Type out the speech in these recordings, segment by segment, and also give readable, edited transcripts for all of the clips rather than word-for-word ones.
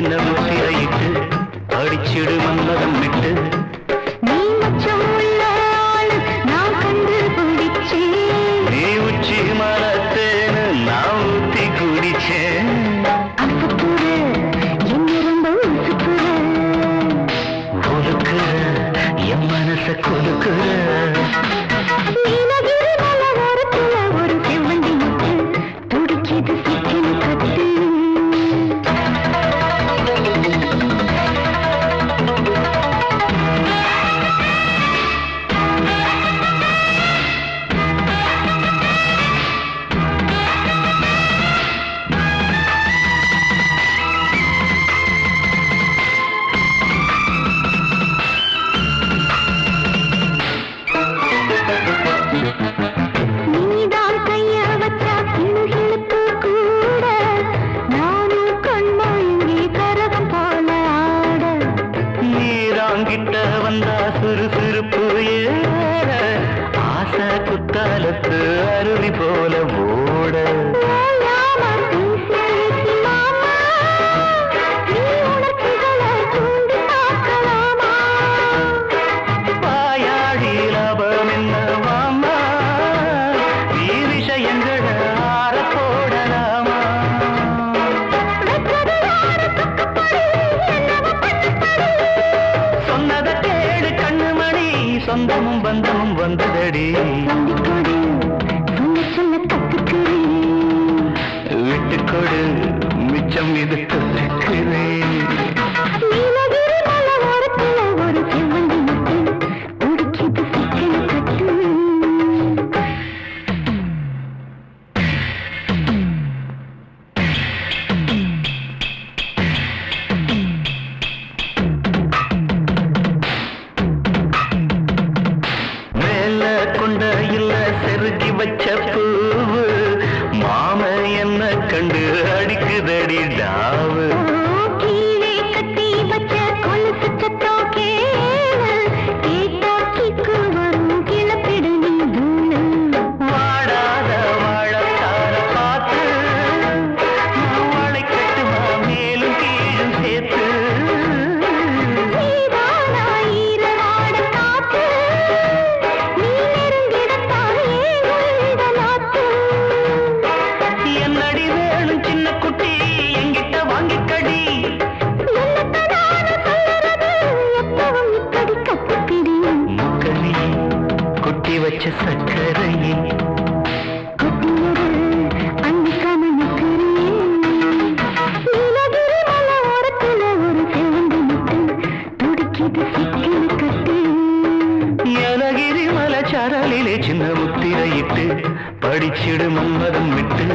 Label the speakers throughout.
Speaker 1: சின்ன முத்திரையிட்டு அடிச்சிடு மன்மதம் விட்டு
Speaker 2: நீ மச்சம் உள்ள ஆளு நான் கண்டு பிடிச்சேன்
Speaker 1: நீ உச்சி மரத்தேன்னு நான் ஊத்தி குடிச்சேன்
Speaker 2: அசுப்புற என்ன ரொம்ப உசுப்புற
Speaker 1: ஒழுக்குற என் மனச கொலுக்குற
Speaker 2: நீலகிரி மலை ஓரத்துல ஒரு செவ்வந்தி முட்டு துடிக்கிது சிக்கன கட்டு நீதான் கைய வச்சா கிளுகிளுப்பு கூட நானும் கண்மயங்கி கரகம் போல ஆட
Speaker 1: நீராங்கிட்ட வந்தா சுறுசுறுப்பு ஏற ஆசை குத்தாலத்து அருவி போல ஓட
Speaker 2: ஓயாம பேசி மாமா நீ உணர்ச்சிகளை தூண்டி பார்க்கலாமா
Speaker 1: வாயாடி லாபம் என்ன மாமா நீ விஷயங்களை ஆற போடலாமா
Speaker 2: வெச்சது யாரு பக்கப்படி என்னவ பண்ணப்படி
Speaker 1: சொன்னத கேடு கண்ணுமணி சொந்தமும் பந்தமும் வந்ததடி
Speaker 2: சந்திக்கொடு சொல்ல சொல்ல கத்துக்கிறேன்
Speaker 1: விட்டுக்கொடு மிச்சம் இது தொட்டுக்கிறேன்
Speaker 2: நீலகிரி மலை ஓரத்துல ஒரு செவ்வந்தி முட்டு துடிக்கிது சிக்கன கட்டு
Speaker 1: மேல கொண்ட இல்ல செருகி வச்ச பூவு மாம என்ன கண்டு அடிக்குதடி டாவு
Speaker 2: கீழே கட்டி வச்ச கொலுசு சத்தம் கேளு கேட்டா கிக்கு வரும் கிளப்பிடு நீ தூளு
Speaker 1: வாடாத வாழத்தார பார்த்து நான் வாழை கட்டுமா மேலும் கீழும் சேர்த்து
Speaker 2: நீதானா ஈரவாட காத்து நீ நெருங்கிடத்தான் ஏங்குத நாத்து
Speaker 1: என்னடி வேணும் சின்ன குட்டி எங்கிட்ட வாங்கிக்கடி
Speaker 2: என்னத்த நானு சொல்லுறது எப்பவும் இப்படி கத்துப்பிடி
Speaker 1: முக்கனி குட்டி வச்ச சக்கரையே
Speaker 2: கொட்டியது அன்னிக்காம நிக்கிறேன் நீலகிரி மலை ஓரத்துல ஒரு செவ்வந்தி முட்டு துடிக்கிது சிக்கன கட்டு
Speaker 1: ஏலகிரி மலைச்சாரலிலே சின்ன முத்திரையிட்டு படிச்சிடு மன்மதம் விட்டு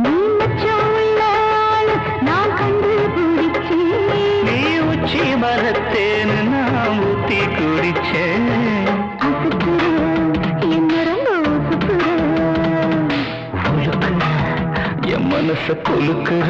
Speaker 2: நீ மச்சம் உள்ள ஆளு நான் கண்டு பிடிச்சேன்
Speaker 1: நீ உச்சி மரத்தேன்னு நான் ஊத்தி குடிச்சேன்
Speaker 2: அசுப்புற என்ன ரொம்ப உசுப்புற
Speaker 1: உழுக்குற என் மனச கொலுக்குற